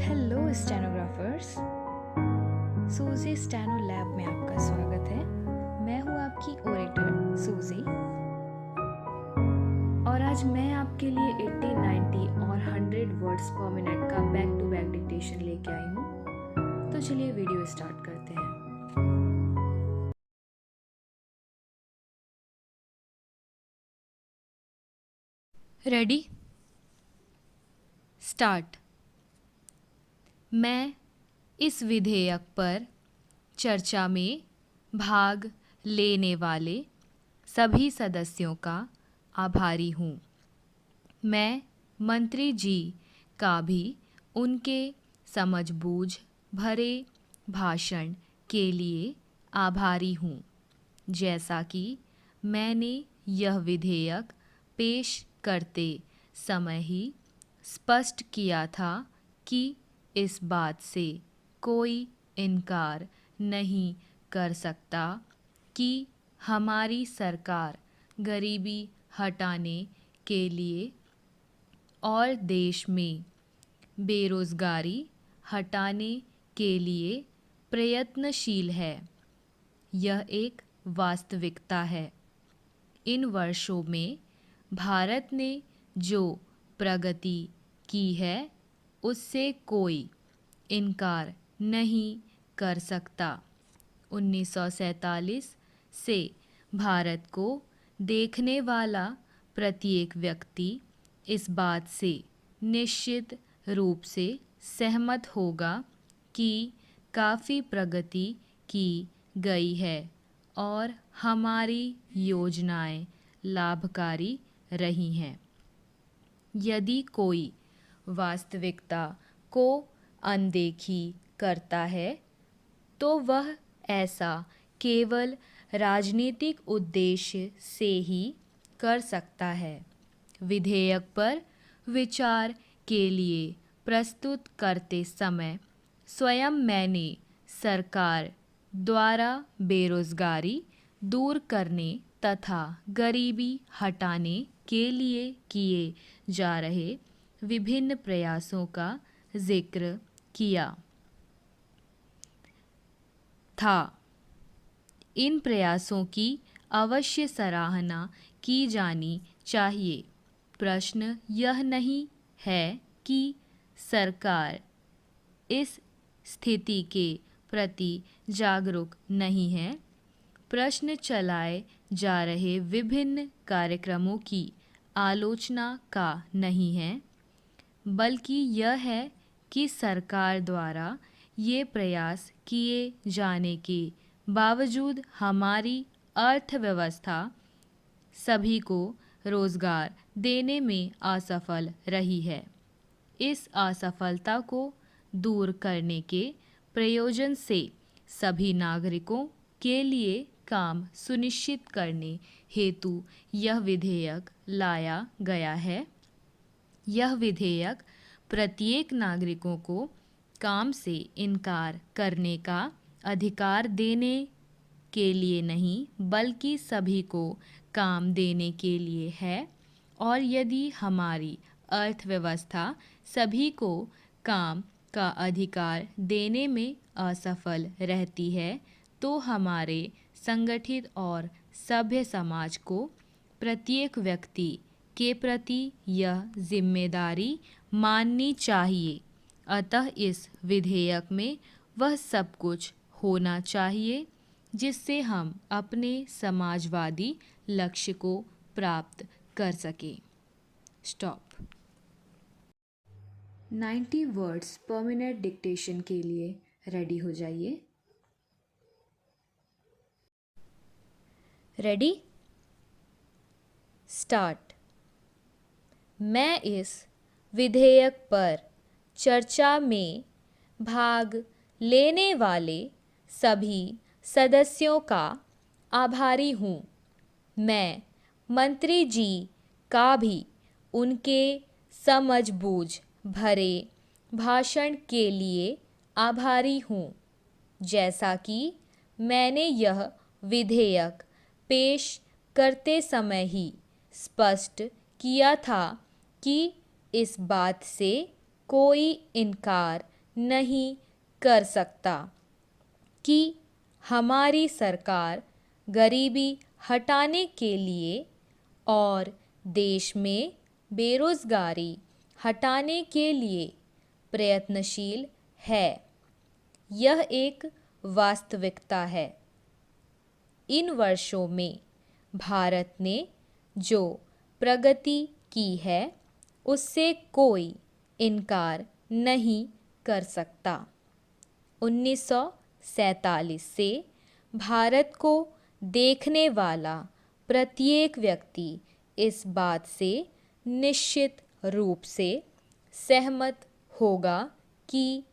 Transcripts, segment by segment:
Hello stenographers. सूजी steno lab में आपका स्वागत है। मैं हूँ आपकी ओरेटर सूजी और आज मैं आपके लिए 80, 90 और 100 वर्ड्स पर मिनट का बैक टू बैक डिक्टेशन लेके आई हूँ। तो चलिए वीडियो स्टार्ट करते हैं। Ready, start. मैं इस विधेयक पर चर्चा में भाग लेने वाले सभी सदस्यों का आभारी हूँ। मैं मंत्री जी का भी उनके समझबूझ भरे भाषण के लिए आभारी हूँ। जैसा कि मैंने यह विधेयक पेश करते समय ही स्पष्ट किया था कि इस बात से कोई इनकार नहीं कर सकता कि हमारी सरकार गरीबी हटाने के लिए और देश में बेरोज़गारी हटाने के लिए प्रयत्नशील है। यह एक वास्तविकता है। इन वर्षों में भारत ने जो प्रगति की है उससे कोई इनकार नहीं कर सकता। 1947 से भारत को देखने वाला प्रत्येक व्यक्ति इस बात से निश्चित रूप से सहमत होगा कि काफ़ी प्रगति की गई है और हमारी योजनाएं लाभकारी रही हैं। यदि कोई वास्तविकता को अनदेखी करता है तो वह ऐसा केवल राजनीतिक उद्देश्य से ही कर सकता है। विधेयक पर विचार के लिए प्रस्तुत करते समय स्वयं मैंने सरकार द्वारा बेरोज़गारी दूर करने तथा गरीबी हटाने के लिए किए जा रहे विभिन्न प्रयासों का जिक्र किया था। इन प्रयासों की अवश्य सराहना की जानी चाहिए। प्रश्न यह नहीं है कि सरकार इस स्थिति के प्रति जागरूक नहीं है। प्रश्न चलाए जा रहे विभिन्न कार्यक्रमों की आलोचना का नहीं है, बल्कि यह है कि सरकार द्वारा ये प्रयास किए जाने के बावजूद हमारी अर्थव्यवस्था सभी को रोज़गार देने में असफल रही है। इस असफलता को दूर करने के प्रयोजन से सभी नागरिकों के लिए काम सुनिश्चित करने हेतु यह विधेयक लाया गया है। यह विधेयक प्रत्येक नागरिकों को काम से इनकार करने का अधिकार देने के लिए नहीं, बल्कि सभी को काम देने के लिए है। और यदि हमारी अर्थव्यवस्था सभी को काम का अधिकार देने में असफल रहती है तो हमारे संगठित और सभ्य समाज को प्रत्येक व्यक्ति के प्रति यह जिम्मेदारी माननी चाहिए। अतः इस विधेयक में वह सब कुछ होना चाहिए जिससे हम अपने समाजवादी लक्ष्य को प्राप्त कर सकें। स्टॉप। 90 वर्ड्स पर मिनट डिक्टेशन के लिए रेडी हो जाइए। Ready, start. मैं इस विधेयक पर चर्चा में भाग लेने वाले सभी सदस्यों का आभारी हूँ। मैं मंत्री जी का भी उनके समझबूझ भरे भाषण के लिए आभारी हूँ। जैसा कि मैंने यह विधेयक पेश करते समय ही स्पष्ट किया था कि इस बात से कोई इनकार नहीं कर सकता कि हमारी सरकार गरीबी हटाने के लिए और देश में बेरोज़गारी हटाने के लिए प्रयत्नशील है। यह एक वास्तविकता है। इन वर्षों में भारत ने जो प्रगति की है उससे कोई इनकार नहीं कर सकता। 1947 से भारत को देखने वाला प्रत्येक व्यक्ति इस बात से निश्चित रूप से सहमत होगा कि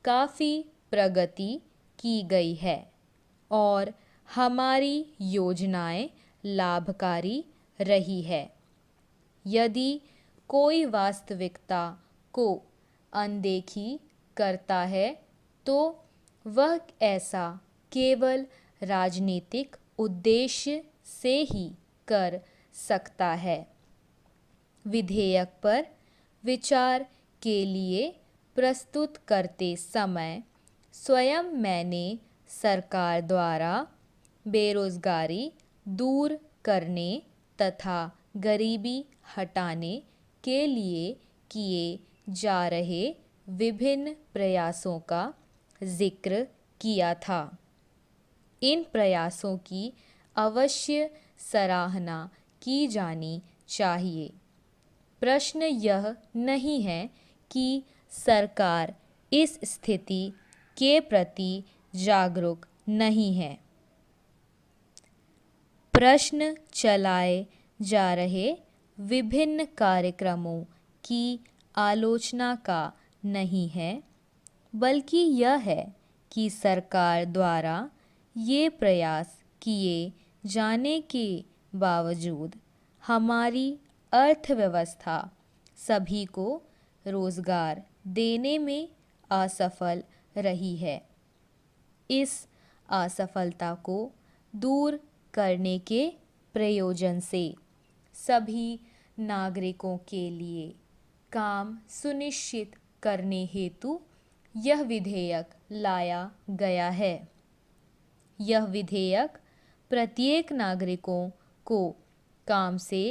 काफ़ी प्रगति की गई है और हमारी योजनाएं लाभकारी रही है। यदि कोई वास्तविकता को अनदेखी करता है तो वह ऐसा केवल राजनीतिक उद्देश्य से ही कर सकता है। विधेयक पर विचार के लिए प्रस्तुत करते समय स्वयं मैंने सरकार द्वारा बेरोज़गारी दूर करने तथा गरीबी हटाने के लिए किए जा रहे विभिन्न प्रयासों का जिक्र किया था। इन प्रयासों की अवश्य सराहना की जानी चाहिए। प्रश्न यह नहीं है कि सरकार इस स्थिति के प्रति जागरूक नहीं है। प्रश्न चलाए जा रहे विभिन्न कार्यक्रमों की आलोचना का नहीं है, बल्कि यह है कि सरकार द्वारा ये प्रयास किए जाने के बावजूद हमारी अर्थव्यवस्था सभी को रोज़गार देने में असफल रही है। इस असफलता को दूर करने के प्रयोजन से सभी नागरिकों के लिए काम सुनिश्चित करने हेतु यह विधेयक लाया गया है। यह विधेयक प्रत्येक नागरिकों को काम से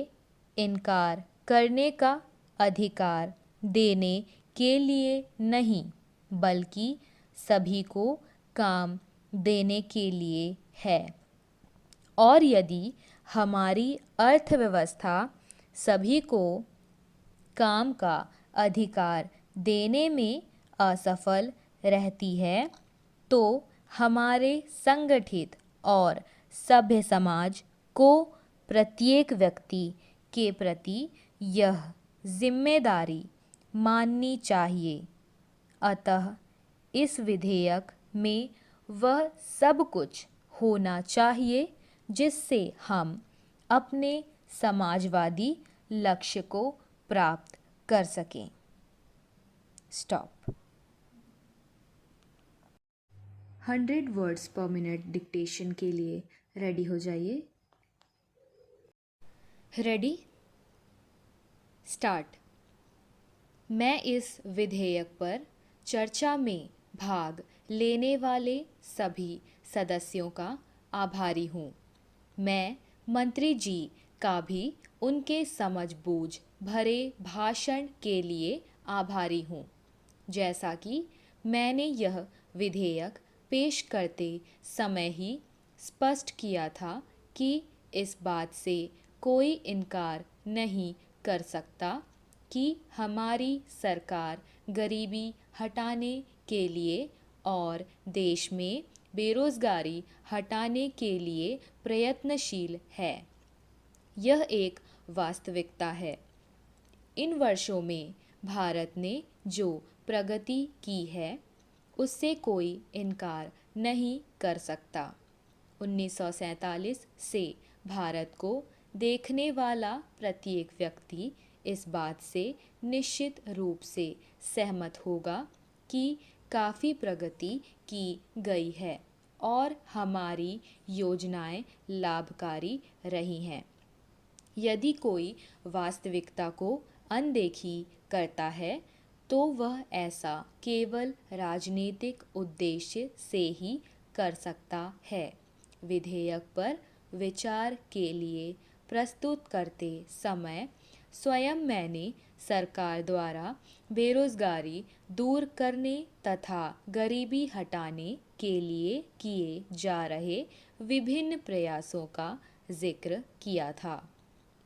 इनकार करने का अधिकार देने के लिए नहीं, बल्कि सभी को काम देने के लिए है। और यदि हमारी अर्थव्यवस्था सभी को काम का अधिकार देने में असफल रहती है तो हमारे संगठित और सभ्य समाज को प्रत्येक व्यक्ति के प्रति यह जिम्मेदारी माननी चाहिए। अतः इस विधेयक में वह सब कुछ होना चाहिए जिससे हम अपने समाजवादी लक्ष्य को प्राप्त कर सकें। स्टॉप। 100 वर्ड्स पर मिनट डिक्टेशन के लिए रेडी हो जाइए। Ready, start. मैं इस विधेयक पर चर्चा में भाग लेने वाले सभी सदस्यों का आभारी हूँ। मैं मंत्री जी का भी उनके समझबूझ भरे भाषण के लिए आभारी हूँ। जैसा कि मैंने यह विधेयक पेश करते समय ही स्पष्ट किया था कि इस बात से कोई इनकार नहीं कर सकता कि हमारी सरकार गरीबी हटाने के लिए और देश में बेरोज़गारी हटाने के लिए प्रयत्नशील है। यह एक वास्तविकता है। इन वर्षों में भारत ने जो प्रगति की है उससे कोई इनकार नहीं कर सकता। 1947 से भारत को देखने वाला प्रत्येक व्यक्ति इस बात से निश्चित रूप से सहमत होगा कि काफ़ी प्रगति की गई है और हमारी योजनाएं लाभकारी रही हैं। यदि कोई वास्तविकता को अनदेखी करता है तो वह ऐसा केवल राजनीतिक उद्देश्य से ही कर सकता है। विधेयक पर विचार के लिए प्रस्तुत करते समय स्वयं मैंने सरकार द्वारा बेरोजगारी दूर करने तथा गरीबी हटाने के लिए किए जा रहे विभिन्न प्रयासों का जिक्र किया था।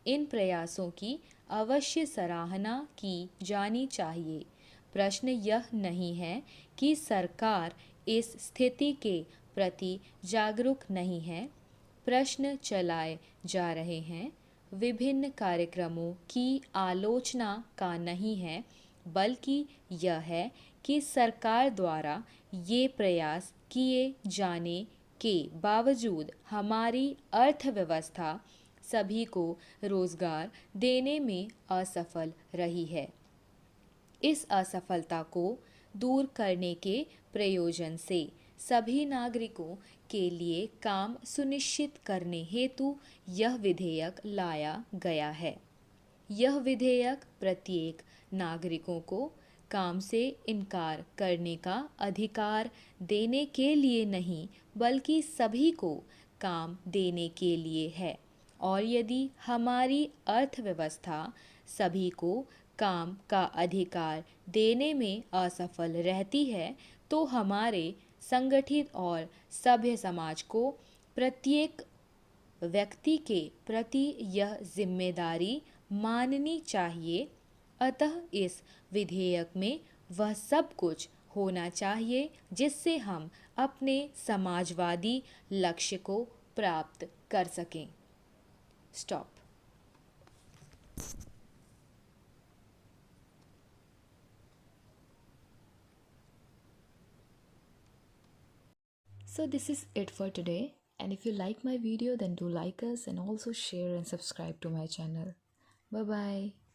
इन प्रयासों की अवश्य सराहना की जानी चाहिए। प्रश्न यह नहीं है कि सरकार इस स्थिति के प्रति जागरूक नहीं है। प्रश्न चलाए जा रहे हैं विभिन्न कार्यक्रमों की आलोचना का नहीं है, बल्कि यह है कि सरकार द्वारा ये प्रयास किए जाने के बावजूद हमारी अर्थव्यवस्था सभी को रोजगार देने में असफल रही है। इस असफलता को दूर करने के प्रयोजन से सभी नागरिकों के लिए काम सुनिश्चित करने हेतु यह विधेयक लाया गया है। यह विधेयक प्रत्येक नागरिकों को काम से इनकार करने का अधिकार देने के लिए नहीं, बल्कि सभी को काम देने के लिए है। और यदि हमारी अर्थव्यवस्था सभी को काम का अधिकार देने में असफल रहती है, तो हमारे संगठित और सभ्य समाज को प्रत्येक व्यक्ति के प्रति यह जिम्मेदारी माननी चाहिए। अतः इस विधेयक में वह सब कुछ होना चाहिए जिससे हम अपने समाजवादी लक्ष्य को प्राप्त कर सकें। Stop. So this is it for today, and if you like my video then do like us and also share and subscribe to my channel. Bye bye.